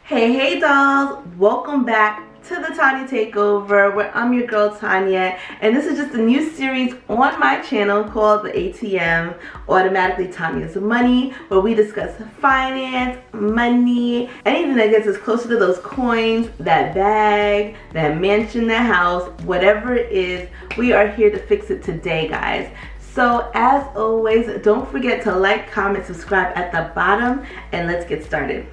Hey dolls, welcome back to the Tanya Takeover, where I'm your girl Tanya, and this is just a new series on my channel called the ATM, Automatically Tanya's Money, where we discuss finance, money, anything that gets us closer to those coins, that bag, that mansion, that house, whatever it is. We are here to fix it today, guys. So as always, don't forget to like, comment, subscribe at the bottom, and let's get started.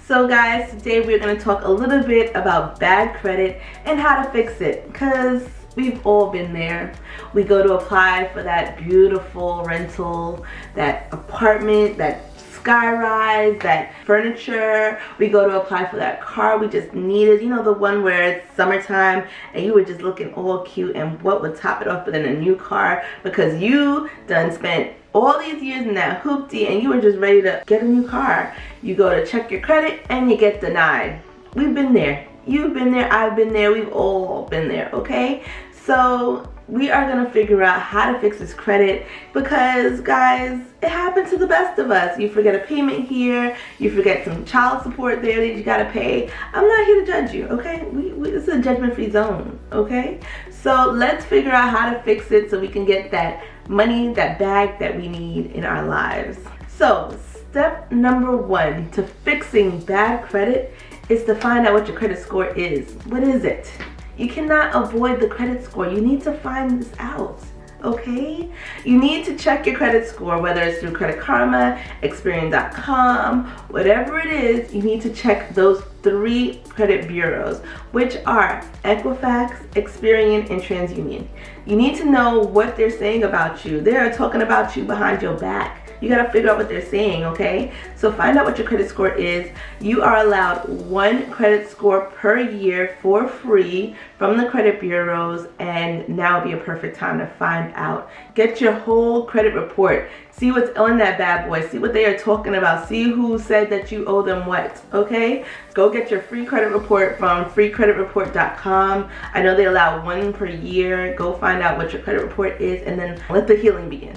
So guys, today we're going to talk a little bit about bad credit and how to fix it, because we've all been there. We go to apply for that beautiful rental, that apartment, that skyrise, that furniture. We go to apply for that car we just needed, you know, the one where it's summertime and you were just looking all cute, and what would top it off but then a new car, because you done spent all these years in that hoopty and you were just ready to get a new car. You go to check your credit and you get denied. We've been there. You've been there. I've been there. We've all been there, okay? So we are going to figure out how to fix this credit, because guys, it happens to the best of us. You forget a payment here, you forget some child support there that you got to pay. I'm not here to judge you, okay? This is a judgment-free zone, okay? So let's figure out how to fix it so we can get that money, that bag that we need in our lives. So step number one to fixing bad credit is to find out what your credit score is. What is it? You cannot avoid the credit score. You need to find this out, okay? You need to check your credit score, whether it's through Credit Karma, Experian.com, whatever it is. You need to check those 3 credit bureaus, which are Equifax, Experian, and TransUnion. You need to know what they're saying about you. They're talking about you behind your back. You gotta figure out what they're saying, okay? So find out what your credit score is. You are allowed 1 credit score per year for free from the credit bureaus, and now would be a perfect time to find out. Get your whole credit report. See what's on that bad boy. See what they are talking about. See who said that you owe them what, okay? Go get your free credit report from freecreditreport.com. I know they allow 1 per year. Go find out what your credit report is, and then let the healing begin.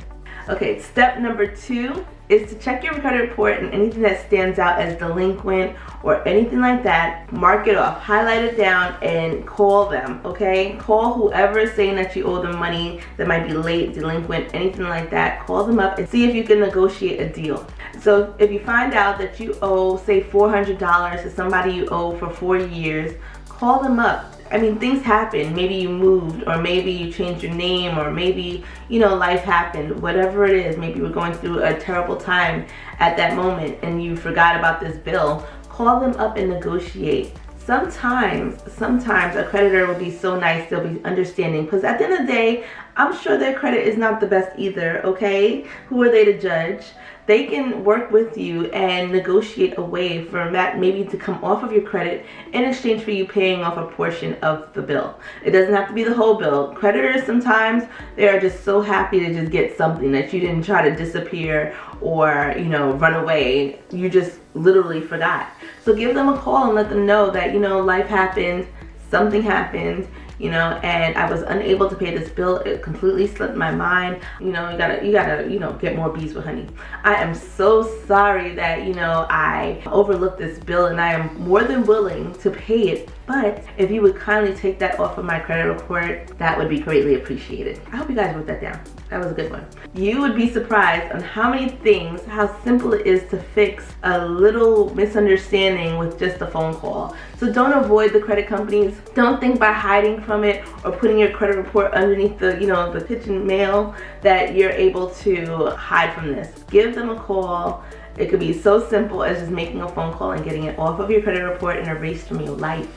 Okay, step number 2 is to check your credit report, and anything that stands out as delinquent or anything like that, mark it off, highlight it down, and call them, okay? Call whoever is saying that you owe them money that might be late, delinquent, anything like that. Call them up and see if you can negotiate a deal. So if you find out that you owe, say, $400 to somebody you owe for 4 years, call them up. I mean, things happen. Maybe you moved, or maybe you changed your name, or maybe, you know, life happened. Whatever it is, maybe you were going through a terrible time at that moment and you forgot about this bill. Call them up and negotiate. Sometimes a creditor will be so nice, they'll be understanding, because at the end of the day, I'm sure their credit is not the best either, okay? Who are they to judge? They can work with you and negotiate a way for that maybe to come off of your credit in exchange for you paying off a portion of the bill. It doesn't have to be the whole bill. Creditors, sometimes they are just so happy to just get something, that you didn't try to disappear or, you know, run away. You just literally forgot. So give them a call and let them know that, you know, life happened, something happened, you know, and I was unable to pay this bill. It completely slipped my mind. You know, you gotta, you know, get more bees with honey. I am so sorry that, you know, I overlooked this bill, and I am more than willing to pay it. But if you would kindly take that off of my credit report, that would be greatly appreciated. I hope you guys wrote that down. That was a good one. You would be surprised on how many things, how simple it is to fix a little misunderstanding with just a phone call. So don't avoid the credit companies. Don't think by hiding from it or putting your credit report underneath the, you know, the kitchen mail that you're able to hide from this. Give them a call. It could be so simple as just making a phone call and getting it off of your credit report and erased from your life.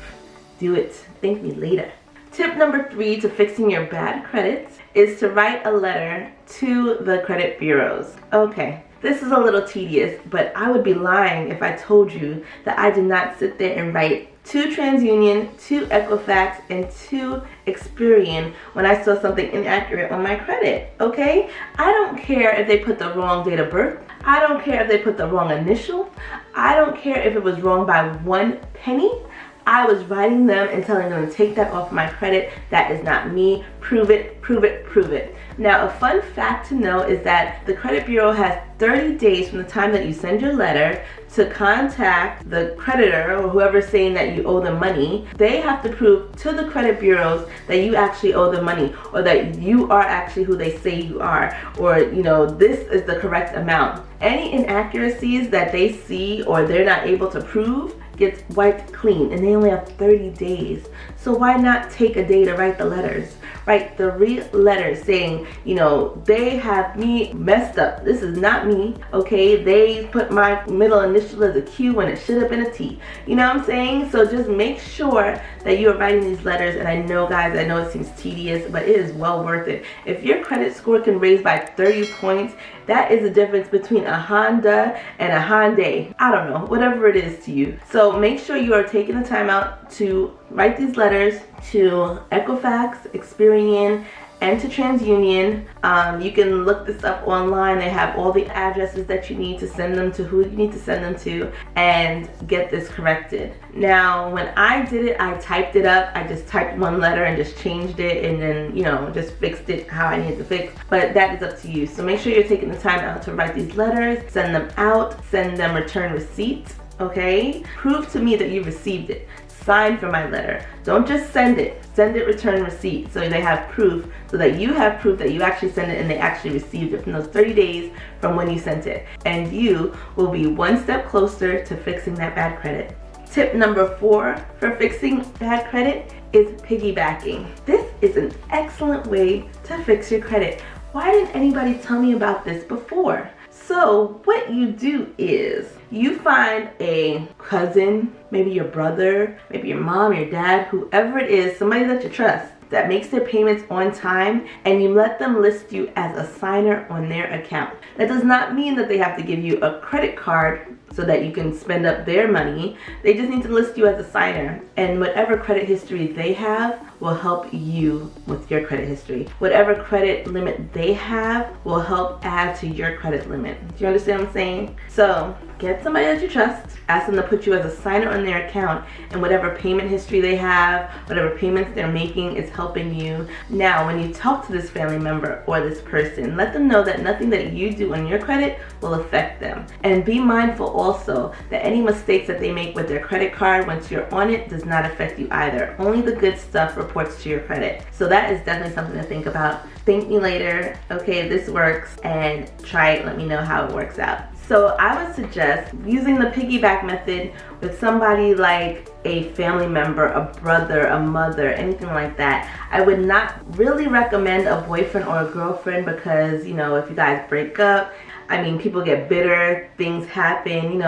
Do it. Thank me later. Tip number 3 to fixing your bad credit is to write a letter to the credit bureaus. Okay, this is a little tedious, but I would be lying if I told you that I did not sit there and write to TransUnion, to Equifax, and to Experian when I saw something inaccurate on my credit, okay? I don't care if they put the wrong date of birth. I don't care if they put the wrong initial. I don't care if it was wrong by 1 penny. I was writing them and telling them to take that off my credit. That is not me. Prove it, prove it, prove it. Now, a fun fact to know is that the credit bureau has 30 days from the time that you send your letter to contact the creditor or whoever's saying that you owe them money. They have to prove to the credit bureaus that you actually owe them money, or that you are actually who they say you are, or this is the correct amount. Any inaccuracies that they see or they're not able to prove gets wiped clean, and they only have 30 days. So why not take a day to write the letters? Write the real letters saying, they have me messed up. This is not me, okay? They put my middle initial as a Q when it should have been a T. You know what I'm saying? So just make sure that you are writing these letters. And I know, guys, I know it seems tedious, but it is well worth it. If your credit score can raise by 30 points, that is the difference between a Honda and a Hyundai. I don't know, whatever it is to you. So make sure you are taking the time out to write these letters to Equifax, Experian, and to TransUnion. You can look this up online. They have all the addresses that you need to send them to, who you need to send them to, and get this corrected. Now, when I did it, I typed it up. I just typed one letter and just changed it, and then, just fixed it how I needed to fix. But that is up to you. So make sure you're taking the time out to write these letters, send them out, send them return receipts, okay? Prove to me that you received it. Sign for my letter. Don't just send it. Send it return receipt, so they have proof, so that you have proof that you actually sent it and they actually received it from those 30 days from when you sent it. And you will be one step closer to fixing that bad credit. Tip number 4 for fixing bad credit is piggybacking. This is an excellent way to fix your credit. Why didn't anybody tell me about this before? So what you do is you find a cousin, maybe your brother, maybe your mom, your dad, whoever it is, somebody that you trust, that makes their payments on time, and you let them list you as a signer on their account. That does not mean that they have to give you a credit card so that you can spend up their money. They just need to list you as a signer, and whatever credit history they have will help you with your credit history. Whatever credit limit they have will help add to your credit limit. Do you understand what I'm saying? So get somebody that you trust, ask them to put you as a signer on their account, and whatever payment history they have, whatever payments they're making is helping you. Now, when you talk to this family member or this person, let them know that nothing that you do on your credit will affect them. And be mindful also that any mistakes that they make with their credit card once you're on it does not affect you either. Only the good stuff reports to your credit. So that is definitely something to think about. Thank me later, okay, if this works, and try it, let me know how it works out. So I would suggest using the piggyback method with somebody like a family member, a brother, a mother, anything like that. I would not really recommend a boyfriend or a girlfriend because, if you guys break up, people get bitter, things happen,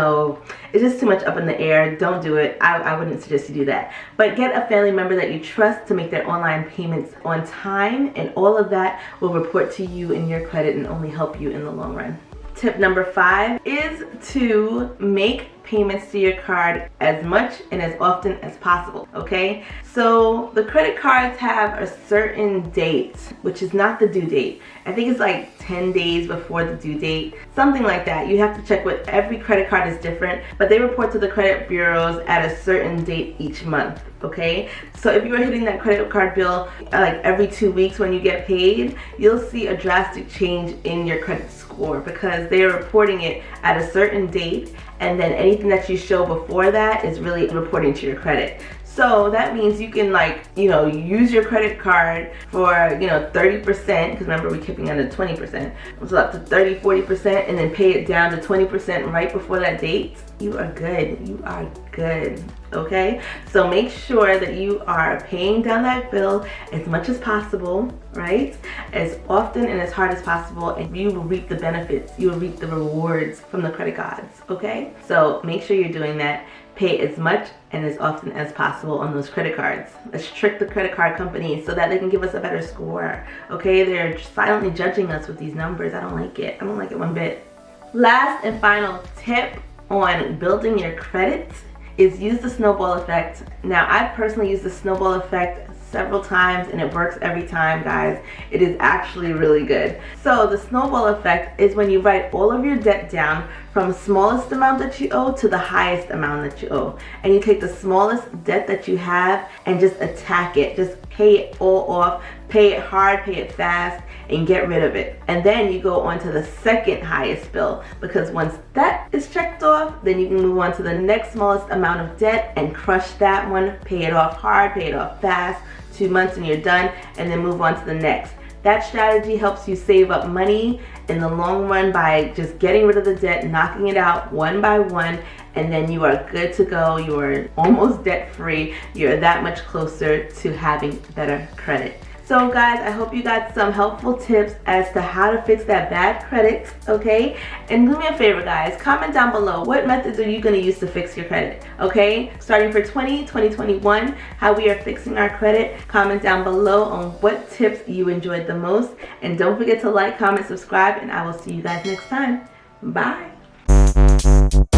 it's just too much up in the air. Don't do it. I wouldn't suggest you do that. But get a family member that you trust to make their online payments on time, and all of that will report to you in your credit and only help you in the long run. Tip number 5 is to make payments to your card as much and as often as possible, okay? So the credit cards have a certain date, which is not the due date. I think it's like 10 days before the due date, something like that. You have to check with every credit card is different, but they report to the credit bureaus at a certain date each month, okay? So if you are hitting that credit card bill like every 2 weeks when you get paid, you'll see a drastic change in your credit score because they are reporting it at a certain date, and then anything that you show before that is really reporting to your credit. So that means you can use your credit card for 30%, because remember we're keeping under 20%, so up to 30-40%, and then pay it down to 20% right before that date. You are good. You are good. Okay, so make sure that you are paying down that bill as much as possible, right? As often and as hard as possible, and you will reap the benefits. You will reap the rewards from the credit cards, okay? So make sure you're doing that. Pay as much and as often as possible on those credit cards. Let's trick the credit card companies so that they can give us a better score, okay? They're silently judging us with these numbers. I don't like it. I don't like it one bit. Last and final tip on building your credit is use the snowball effect. Now, I personally use the snowball effect several times and it works every time, guys. It is actually really good. So the snowball effect is when you write all of your debt down from the smallest amount that you owe to the highest amount that you owe. And you take the smallest debt that you have and just attack it. Just pay it all off, pay it hard, pay it fast, and get rid of it. And then you go on to the second highest bill, because once that is checked off, then you can move on to the next smallest amount of debt and crush that one, pay it off hard, pay it off fast, 2 months and you're done, and then move on to the next. That strategy helps you save up money in the long run by just getting rid of the debt, knocking it out one by one, and then you are good to go. You are almost debt free. You're that much closer to having better credit. So guys, I hope you got some helpful tips as to how to fix that bad credit, okay? And do me a favor, guys, comment down below what methods are you going to use to fix your credit, okay? Starting for 2021, how we are fixing our credit. Comment down below on what tips you enjoyed the most. And don't forget to like, comment, subscribe, and I will see you guys next time. Bye.